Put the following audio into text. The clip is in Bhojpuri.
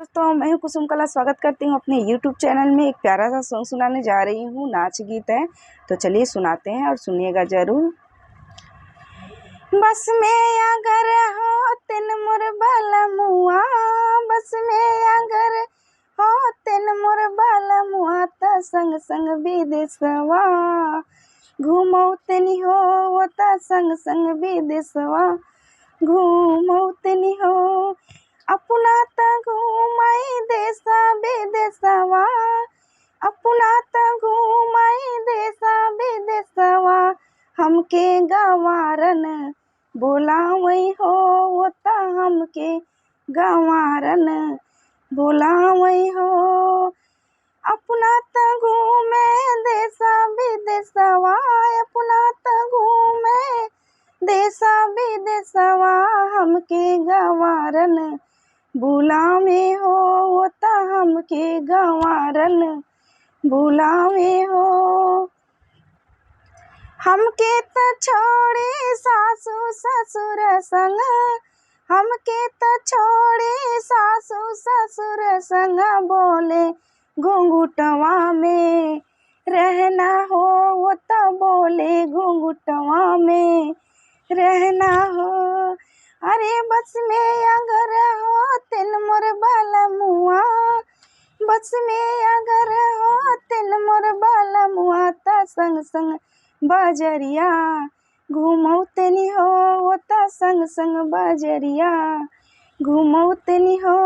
दोस्तों, मैं हूं कुसुम कला। स्वागत करती हूं अपने YouTube चैनल में। एक प्यारा सा सॉन्ग सुनाने जा रही हूं, नाच गीत है। तो चलिए सुनाते हैं और सुनिएगा ज़रूर। बस में अगर हो तिन मोर बलमुआ, बस में अगर हो तिन मोर बलमुआ, त संग संग विदेशवा घूमौ तनी हो, त संग संग विदेशवा घूमौ तनी हो। अपना त घूमाई देशा विदेशवा, अपना त घूमाई देशा विदेशवा, हमके गंवारन बोलावई हो, त हमके गंवारन बोलावई हो। अपना त घूमे देशा विदेशवा, अपना त घूमे देशा विदेशवा, हमके गंवारन बुलावे हो, त हमके गंवारन बुलावे हो। हमके त छोड़े सासू ससुर संग, हमके त छोड़े सासू ससुर संग, बोले घुंघुटवा में रहना हो, त बोले घुंघुटवा में रहना हो। अरे बस में अगर हो तिन मोर बलमुआ, बस में अगर हो तिन मोर बलमुआ, त संग संग बजरिया घूमौ तनी हो, त संग संग बजरिया घूमौ तनी हो।